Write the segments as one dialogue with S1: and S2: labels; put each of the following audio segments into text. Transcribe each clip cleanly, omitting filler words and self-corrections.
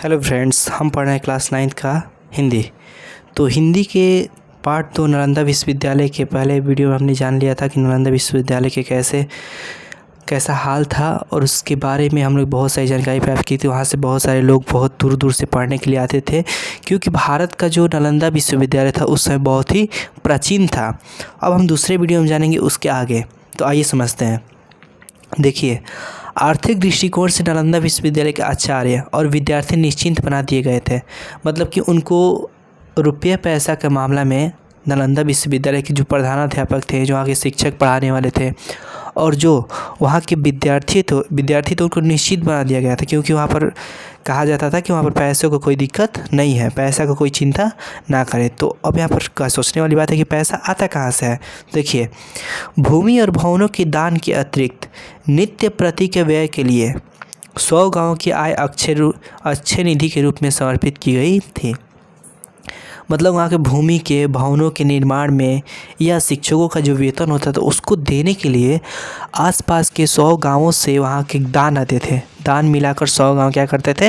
S1: Hello friends, हम पढ़ रहे हैं क्लास 9th का हिंदी। तो हिंदी के पार्ट 2 नालंदा विश्वविद्यालय के पहले वीडियो में हमने जान लिया था कि नालंदा विश्वविद्यालय के कैसा हाल था और उसके बारे में हम लोग बहुत सारी जानकारी प्राप्त की थी। वहाँ से बहुत सारे लोग बहुत दूर दूर से पढ़ने के लिए आते थे, क्योंकि भारत का जो नालंदा विश्वविद्यालय था उस समय बहुत ही प्राचीन था। अब हम दूसरे वीडियो में जानेंगे उसके आगे। तो आइए समझते हैं। देखिए, आर्थिक दृष्टिकोण से नालंदा विश्वविद्यालय के आचार्य और विद्यार्थी निश्चिंत बना दिए गए थे। मतलब कि उनको रुपये पैसा के मामला में नालंदा विश्वविद्यालय के जो प्रधानाध्यापक थे, जो वहाँ के शिक्षक पढ़ाने वाले थे और जो वहाँ के विद्यार्थी तो उनको निश्चित बना दिया गया था, क्योंकि वहाँ पर कहा जाता था कि वहाँ पर पैसों को कोई दिक्कत नहीं है, पैसा को कोई चिंता ना करे। तो अब यहाँ पर सोचने वाली बात है कि पैसा आता कहाँ से है। देखिए, भूमि और भवनों के दान के अतिरिक्त नित्य प्रति के व्यय के लिए 100 गाँव की आय अक्षय निधि के रूप में समर्पित की गई थी। मतलब वहाँ के भूमि के भवनों के निर्माण में या शिक्षकों का जो वेतन होता था उसको देने के लिए आसपास के 100 गांवों से वहाँ के दान आते थे। दान मिलाकर 100 गांव क्या करते थे,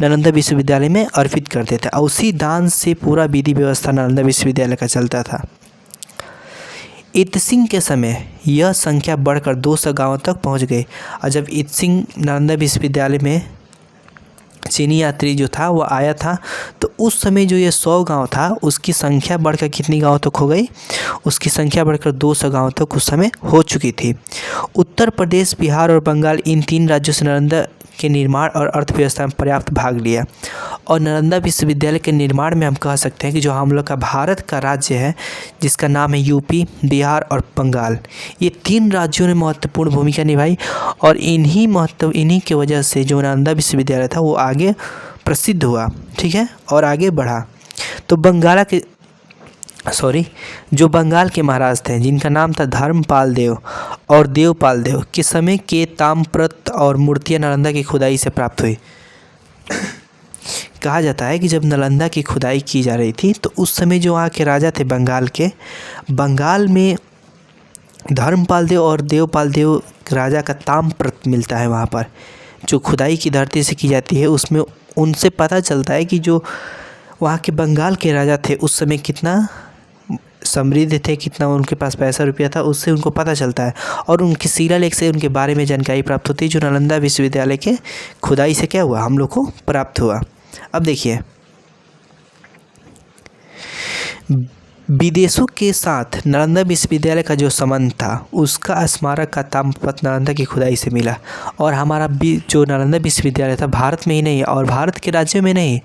S1: नालंदा विश्वविद्यालय में अर्पित करते थे। और उसी दान से पूरा विधि व्यवस्था नालंदा विश्वविद्यालय का चलता था। इत सिंह के समय यह संख्या बढ़कर 200 गाँवों तक पहुँच गई। और जब इत सिंह नालंदा विश्वविद्यालय में चीनी यात्री जो था वो आया था, तो उस समय जो ये 100 गांव था उसकी संख्या बढ़कर कितनी गांव तक हो गई, उसकी संख्या बढ़कर 200 गांव तक उस समय हो चुकी थी। उत्तर प्रदेश, बिहार और बंगाल, इन 3 राज्यों से नालंदा के निर्माण और अर्थव्यवस्था में पर्याप्त भाग लिया। और नालंदा विश्वविद्यालय के निर्माण में हम कह सकते हैं कि जो हम लोग का भारत का राज्य है, जिसका नाम है यूपी, बिहार और बंगाल, ये 3 राज्यों ने महत्वपूर्ण भूमिका निभाई। और इन्हीं की वजह से जो नालंदा विश्वविद्यालय था वो आगे प्रसिद्ध हुआ, ठीक है, और आगे बढ़ा। तो जो बंगाल के महाराज थे, जिनका नाम था धर्मपाल देव और देवपाल देव, के समय के ताम्रपत्र और मूर्तियाँ नालंदा की खुदाई से प्राप्त हुई। कहा जाता है कि जब नालंदा की खुदाई की जा रही थी तो उस समय जो वहाँ के राजा थे बंगाल में धर्मपाल देव और देवपाल देव राजा का ताम्रपत्र मिलता है। वहाँ पर जो खुदाई की धरती से की जाती है उसमें उनसे पता चलता है कि जो वहाँ के बंगाल के राजा थे उस समय कितना समृद्ध थे, कितना उनके पास पैसा रुपया था, उससे उनको पता चलता है। और उनके शिलालेख से उनके बारे में जानकारी प्राप्त होती है, जो नालंदा विश्वविद्यालय के खुदाई से क्या हुआ, हम लोग को प्राप्त हुआ। अब देखिए, विदेशों के साथ नालंदा विश्वविद्यालय का जो संबंध था उसका स्मारक का ताम्रपत्र नालंदा की खुदाई से मिला। और हमारा जो नालंदा विश्वविद्यालय था भारत में ही नहीं और भारत के राज्यों में नहीं,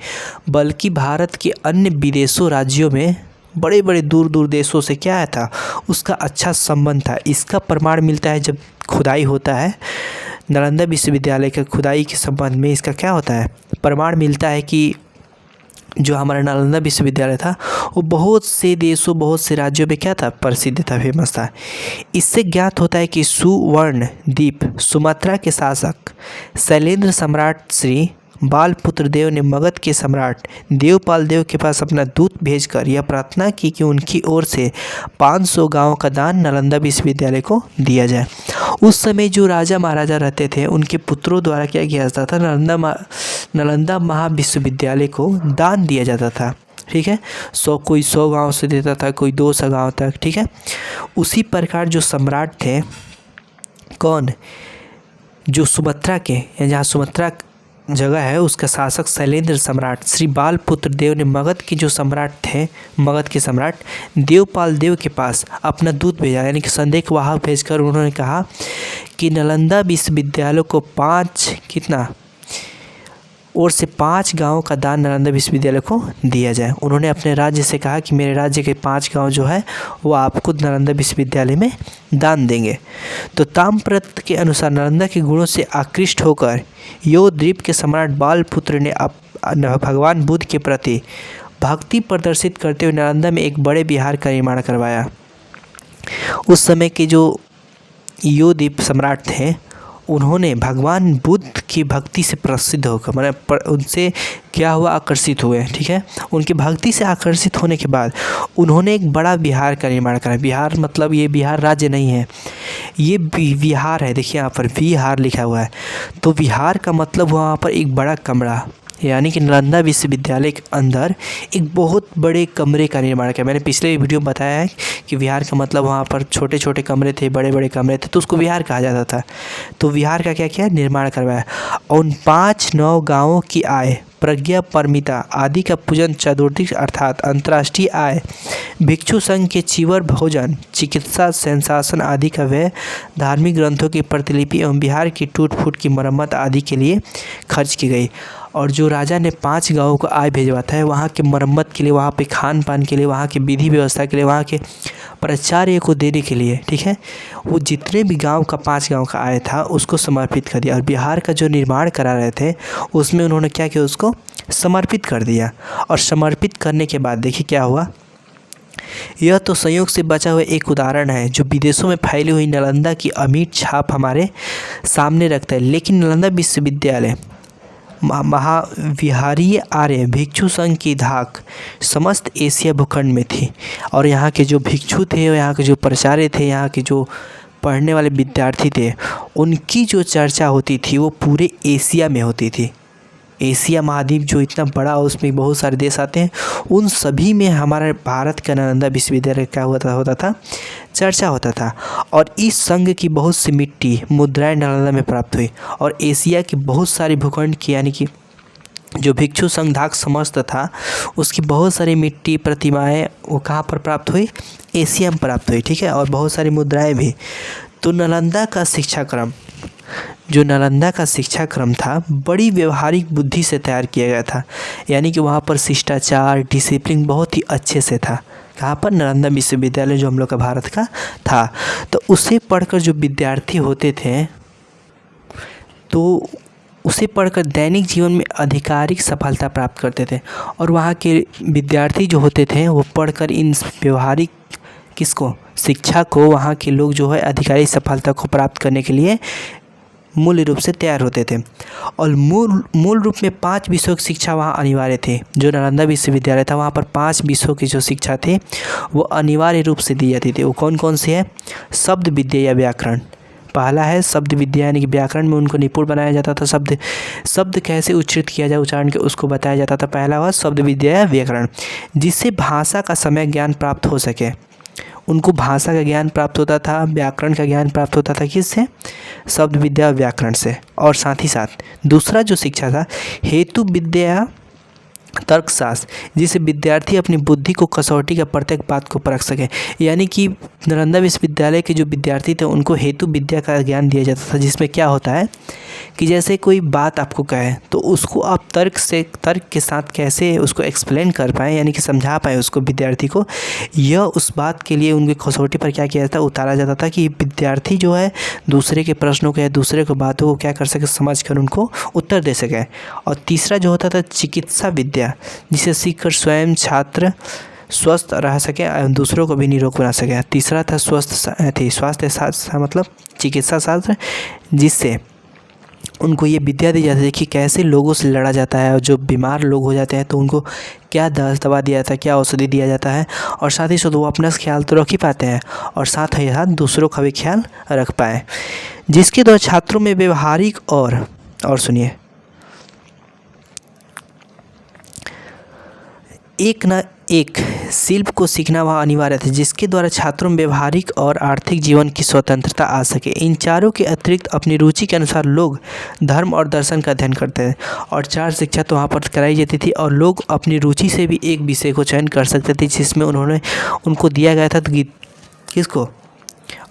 S1: बल्कि भारत के अन्य विदेशों राज्यों में, बड़े बड़े दूर दूर देशों से क्या था, उसका अच्छा संबंध था। इसका प्रमाण मिलता है जब खुदाई होता है नालंदा विश्वविद्यालय के खुदाई के संबंध में, इसका क्या होता है, प्रमाण मिलता है कि जो हमारा नालंदा विश्वविद्यालय था वो बहुत से देशों, बहुत से राज्यों में क्या था, प्रसिद्ध था, फेमस था। इससे ज्ञात होता है कि सुवर्ण द्वीप सुमात्रा के शासक शैलेंद्र सम्राट श्री बालपुत्र देव ने मगध के सम्राट देवपाल देव के पास अपना दूत भेजकर यह प्रार्थना की कि उनकी ओर से 500 गांवों का दान नालंदा विश्वविद्यालय को दिया जाए। उस समय जो राजा महाराजा रहते थे उनके पुत्रों द्वारा क्या किया जाता था, नालंदा महाविश्वविद्यालय को दान दिया जाता था, ठीक है। कोई 100 गाँव से देता था, कोई 200 गाँव तक, ठीक है। उसी प्रकार जो सम्राट थे, कौन, जो सुमत्रा के, या जहाँ सुमत्रा जगह है, उसका शासक शैलेंद्र सम्राट श्री बालपुत्र देव ने मगध के जो सम्राट थे, मगध के सम्राट देवपाल देव के पास अपना दूत भेजा, यानी कि संदेश वाहक भेजकर उन्होंने कहा कि नालंदा विश्वविद्यालय को 5 गांवों का दान नालंदा विश्वविद्यालय को दिया जाए। उन्होंने अपने राज्य से कहा कि मेरे राज्य के 5 गांव जो है वो आपको नालंदा विश्वविद्यालय में दान देंगे। तो ताम्रपत्र के अनुसार नालंदा के गुणों से आकृष्ट होकर द्वीप के सम्राट बालपुत्र ने भगवान बुद्ध के प्रति भक्ति प्रदर्शित करते हुए नालंदा में एक बड़े विहार का निर्माण करवाया। उस समय के जो द्वीप सम्राट थे उन्होंने भगवान बुद्ध की भक्ति से प्रसिद्ध होकर, मतलब उनसे क्या हुआ, आकर्षित हुए, ठीक है। उनकी भक्ति से आकर्षित होने के बाद उन्होंने एक बड़ा विहार का निर्माण करा। विहार मतलब ये बिहार राज्य नहीं है, ये विहार है। देखिए यहाँ पर विहार लिखा हुआ है, तो विहार का मतलब वहाँ पर एक बड़ा कमरा, यानी कि नालंदा विश्वविद्यालय के अंदर एक बहुत बड़े कमरे का निर्माण किया। मैंने पिछले वीडियो में बताया है कि विहार का मतलब वहाँ पर छोटे छोटे कमरे थे, बड़े बड़े कमरे थे, तो उसको विहार कहा जाता था। तो विहार का क्या किया, निर्माण करवाया। और उन 5-9 गाँवों की आय, प्रज्ञा परमिता आदि का पूजन, चतुर्थी अर्थात अंतर्राष्ट्रीय आय, भिक्षु संघ के चीवर भोजन, चिकित्सा सेंसासन आदि का व्यय, धार्मिक ग्रंथों की प्रतिलिपि एवं बिहार की टूट फूट की मरम्मत आदि के लिए खर्च की गई। और जो राजा ने 5 गाँवों को आय भेजवाता है, वहाँ के मरम्मत के लिए, वहाँ पे खान पान के लिए, वहाँ के विधि व्यवस्था के लिए, वहाँ के प्राचार्य को देने के लिए, ठीक है, वो जितने भी गांव का 5 गांव का आय था उसको समर्पित कर दिया। और बिहार का जो निर्माण करा रहे थे उसमें उन्होंने क्या किया, उसको समर्पित कर दिया। और समर्पित करने के बाद देखिए क्या हुआ। यह तो संयोग से बचा हुआ एक उदाहरण है जो विदेशों में फैली हुई नालंदा की अमिट छाप हमारे सामने रखता है। लेकिन नालंदा विश्वविद्यालय महाविहारीय आर्य भिक्षु संघ की धाक समस्त एशिया भूखंड में थी। और यहाँ के जो भिक्षु थे, यहाँ के जो प्राचार्य थे, यहाँ के जो पढ़ने वाले विद्यार्थी थे, उनकी जो चर्चा होती थी वो पूरे एशिया में होती थी। एशिया महाद्वीप जो इतना बड़ा, उसमें बहुत सारे देश आते हैं, उन सभी में हमारा भारत का नालंदा विश्वविद्यालय क्या होता था, चर्चा होता था। और इस संघ की बहुत सी मिट्टी मुद्राएं नालंदा में प्राप्त हुई। और एशिया की बहुत सारी भूखंड की, यानी कि जो भिक्षु संघ धाक समस्त था, उसकी बहुत सारी मिट्टी प्रतिमाएं वो कहाँ पर प्राप्त हुई, एशिया में प्राप्त हुई, ठीक है। और बहुत सारी मुद्राएं भी। तो नालंदा का शिक्षाक्रम, जो नालंदा का शिक्षाक्रम था, बड़ी व्यवहारिक बुद्धि से तैयार किया गया था। यानी कि वहाँ पर शिष्टाचार, डिसिप्लिन बहुत ही अच्छे से था। कहाँ पर, नालंदा विश्वविद्यालय जो हम लोग का भारत का था। तो उसे पढ़कर जो विद्यार्थी होते थे, तो उसे पढ़कर दैनिक जीवन में आधिकारिक सफलता प्राप्त करते थे। और वहाँ के विद्यार्थी जो होते थे वो पढ़कर इन व्यवहारिक किसको, शिक्षा को, वहाँ के लोग जो है आधिकारिक सफलता को प्राप्त करने के लिए मूल रूप से तैयार होते थे। और मूल रूप में 5 विषयों की शिक्षा वहाँ अनिवार्य थे। जो नालंदा विश्वविद्यालय था वहाँ पर 5 विषयों की जो शिक्षा थे वो अनिवार्य रूप से दी जाती थी। वो कौन कौन सी है, शब्द विद्या या व्याकरण। पहला है शब्द विद्या, यानी कि व्याकरण में उनको निपुण बनाया जाता था। शब्द कैसे उच्चारित किया जाए, उच्चारण के उसको बताया जाता था। पहला हुआ शब्द विद्या या व्याकरण, जिससे भाषा का सम्यक ज्ञान प्राप्त हो सके। उनको भाषा का ज्ञान प्राप्त होता था, व्याकरण का ज्ञान प्राप्त होता था, किससे, शब्द विद्या व्याकरण से। और साथ ही साथ दूसरा जो शिक्षा था, हेतु विद्या तर्कशास्त्र, जिससे विद्यार्थी अपनी बुद्धि को कसौटी का प्रत्येक बात को परख सके। यानी कि नालंदा विश्वविद्यालय के जो विद्यार्थी थे उनको हेतु विद्या का ज्ञान दिया जाता था, जिसमें क्या होता है कि जैसे कोई बात आपको कहे तो उसको आप तर्क के साथ कैसे उसको एक्सप्लेन कर पाएँ, यानी कि समझा पाएँ उसको, विद्यार्थी को। यह उस बात के लिए उनकी कसौटी पर क्या किया जाता, उतारा जाता था कि विद्यार्थी जो है दूसरे के प्रश्नों को या दूसरे को बातों को क्या कर सके, समझ कर उनको उत्तर दे सके। और तीसरा जो होता था चिकित्सा विद्या, जिसे सीखकर स्वयं छात्र स्वस्थ रह सके एवं दूसरों को भी निरोग बना सके। तीसरा था स्वास्थ्य शास्त्र, मतलब चिकित्सा शास्त्र, जिससे उनको ये विद्या दी जाती है कि कैसे लोगों से लड़ा जाता है। और जो बीमार लोग हो जाते हैं तो उनको क्या दवा दिया जाता है, क्या औषधि दिया जाता है। और साथ ही साथ वो अपना ख्याल तो रख ही पाते हैं और साथ ही साथ दूसरों का भी ख्याल रख पाए, जिसके द्वारा छात्रों में व्यवहारिक और सुनिए, एक न एक शिल्प को सीखना वह अनिवार्य था, जिसके द्वारा छात्रों में व्यवहारिक और आर्थिक जीवन की स्वतंत्रता आ सके। इन चारों के अतिरिक्त अपनी रुचि के अनुसार लोग धर्म और दर्शन का अध्ययन करते थे। और 4 शिक्षा तो वहाँ पर कराई जाती थी और लोग अपनी रुचि से भी एक विषय को चयन कर सकते थे, जिसमें उनको दिया गया था कि किसको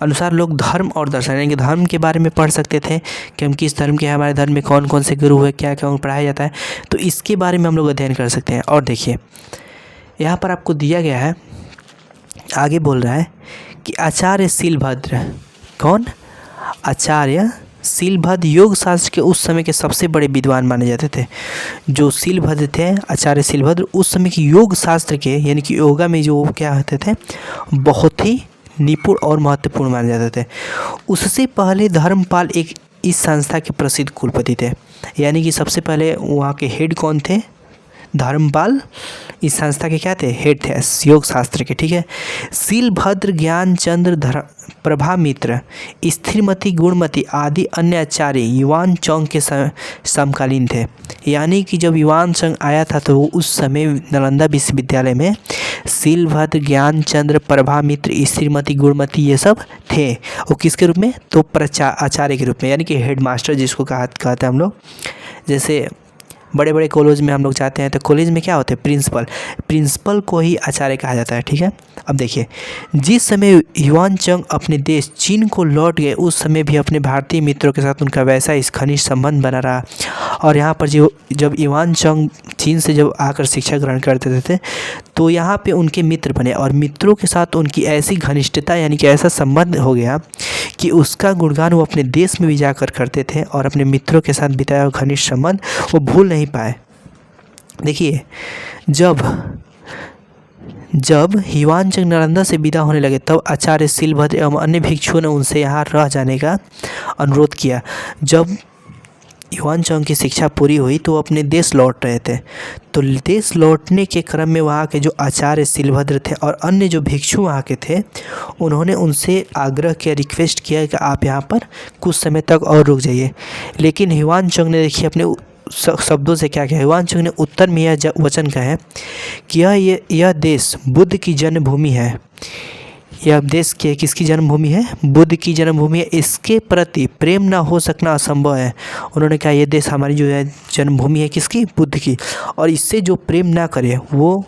S1: अनुसार लोग धर्म और दर्शन, यानी कि धर्म के बारे में पढ़ सकते थे कि हम किस धर्म के हैं, हमारे धर्म में कौन कौन से गुरु है, क्या क्या पढ़ाया जाता है, तो इसके बारे में हम लोग अध्ययन कर सकते हैं। और देखिए यहाँ पर आपको दिया गया है, आगे बोल रहा है कि आचार्य शीलभद्र, कौन, आचार्य शीलभद्र योग शास्त्र के उस समय के सबसे बड़े विद्वान माने जाते थे। जो शीलभद्र थे, आचार्य शीलभद्र, उस समय के योग शास्त्र के, यानी कि योगा में जो क्या होते थे, बहुत ही निपुण और महत्वपूर्ण माने जाते थे। उससे पहले धर्मपाल एक इस संस्था के प्रसिद्ध कुलपति थे, यानी कि सबसे पहले वहाँ के हेड कौन थे, धर्मपाल इस संस्था के क्या थे, हेड थे योग शास्त्र के, ठीक है। शीलभद्र, ज्ञानचंद्र, प्रभामित्र, स्थिरमती, गुणमती आदि अन्य आचार्य युवान चौंग के समकालीन थे। यानी कि जब युवान चौंग आया था तो उस समय नालंदा विश्वविद्यालय में शीलभद्र, ज्ञानचंद्र, प्रभामित्र, स्थिरमती, गुणमती ये सब थे। वो किसके रूप में, तो आचार्य के रूप में, यानी कि हेड मास्टर जिसको कहते हैं हम लोग। जैसे बड़े बड़े कॉलेज में हम लोग जाते हैं तो कॉलेज में क्या होते हैं, प्रिंसिपल को ही आचार्य कहा जाता है, ठीक है। अब देखिए, जिस समय युवान चंग अपने देश चीन को लौट गए उस समय भी अपने भारतीय मित्रों के साथ उनका वैसा इस घनिष्ठ संबंध बना रहा। और यहाँ पर जब युवान चंग चीन से जब आकर शिक्षा ग्रहण करते थे तो यहाँ पे उनके मित्र बने और मित्रों के साथ उनकी ऐसी घनिष्ठता यानी कि ऐसा संबंध हो गया कि उसका गुणगान वो अपने देश में भी जाकर करते थे और अपने मित्रों के साथ बिताया हुआ घनिष्ठ संबंध वो भूल नहीं पाए। देखिए, जब युवान चंग नालंदा से विदा होने लगे तब आचार्य शीलभद्र एवं अन्य भिक्षुओं ने उनसे यहाँ रह जाने का अनुरोध किया। जब युवान चंग की शिक्षा पूरी हुई तो वो अपने देश लौट रहे थे, तो देश लौटने के क्रम में वहाँ के जो आचार्य शीलभद्र थे और अन्य जो भिक्षु वहाँ के थे उन्होंने उनसे आग्रह किया, रिक्वेस्ट किया कि आप यहाँ पर कुछ समय तक और रुक जाइए। लेकिन युवान चंग ने देखिए अपने शब्दों से क्या किया, युवान चंग ने उत्तर में यह वचन कहा है कि यह देश बुद्ध की जन्मभूमि है। यह देश किसकी जन्मभूमि है, बुद्ध की जन्मभूमि है। इसके प्रति प्रेम ना हो सकना असंभव है। उन्होंने कहा यह देश हमारी जो है जन्मभूमि है किसकी, बुद्ध की, और इससे जो प्रेम ना करे वो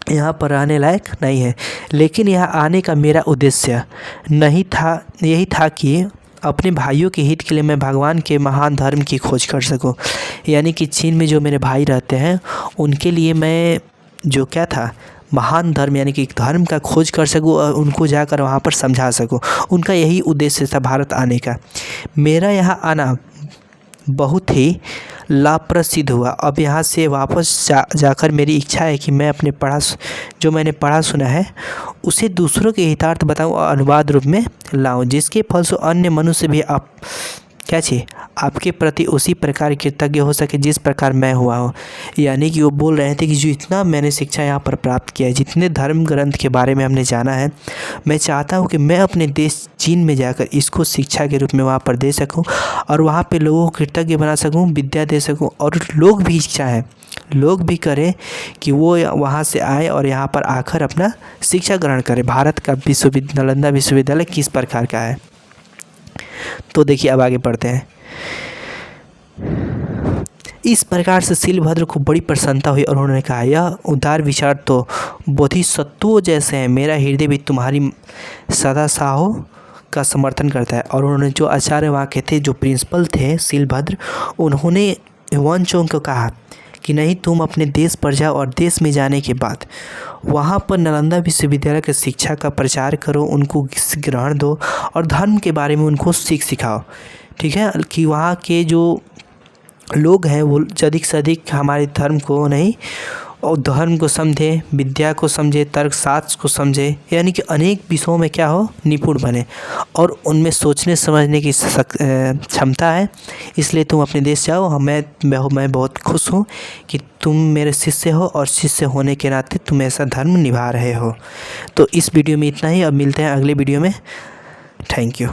S1: यहाँ पर रहने लायक नहीं है। लेकिन यहाँ आने का मेरा उद्देश्य यही था कि अपने भाइयों के हित के लिए मैं भगवान के महान धर्म की खोज कर सकूं। यानी कि चीन में जो मेरे भाई रहते हैं उनके लिए मैं जो क्या था, महान धर्म यानी कि धर्म का खोज कर सकूं और उनको जाकर वहाँ पर समझा सकूं। उनका यही उद्देश्य था भारत आने का। मेरा यहाँ आना बहुत ही लाभप्रद हुआ। अब यहाँ से वापस जाकर मेरी इच्छा है कि मैं अपने जो मैंने पढ़ा सुना है उसे दूसरों के हितार्थ बताऊं और अनुवाद रूप में लाऊं, जिसके फलस्वरूप अन्य मनुष्य भी आपके प्रति उसी प्रकार कृतज्ञ हो सके जिस प्रकार मैं हुआ हूँ। यानी कि वो बोल रहे थे कि जो इतना मैंने शिक्षा यहाँ पर प्राप्त किया है, जितने धर्म ग्रंथ के बारे में हमने जाना है, मैं चाहता हूँ कि मैं अपने देश चीन में जाकर इसको शिक्षा के रूप में वहाँ पर दे सकूँ और वहाँ पे लोगों को कृतज्ञ बना सकूँ, विद्या दे सकूँ और लोग भी चाहें, लोग भी करें कि वो वहाँ से आए और यहाँ पर आकर अपना शिक्षा ग्रहण करें। भारत का नालंदा विश्वविद्यालय किस प्रकार का है, तो देखिए अब आगे पढ़ते हैं। इस प्रकार से शीलभद्र को बड़ी प्रसन्नता हुई और उन्होंने कहा यह उदार विचार तो बोधिसत्वों जैसे हैं, मेरा हृदय भी तुम्हारी सदा साहो का समर्थन करता है। और उन्होंने जो आचार्य वहाँ के थे, जो प्रिंसिपल थे शीलभद्र, उन्होंने युवान चंग को कहा कि नहीं, तुम अपने देश पर जाओ और देश में जाने के बाद वहाँ पर नालंदा विश्वविद्यालय की शिक्षा का प्रचार करो, उनको ग्रहण दो और धर्म के बारे में उनको सिखाओ, ठीक है। कि वहाँ के जो लोग हैं वो अधिक से अधिक हमारे धर्म को नहीं और धर्म को समझे, विद्या को समझे, तर्कशास्त्र को समझे, यानी कि अनेक विषयों में क्या हो, निपुण बने और उनमें सोचने समझने की क्षमता है। इसलिए तुम अपने देश जाओ। मैं बहुत खुश हूँ कि तुम मेरे शिष्य हो और शिष्य होने के नाते तुम ऐसा धर्म निभा रहे हो। तो इस वीडियो में इतना ही। अब मिलते हैं अगले वीडियो में। Thank you.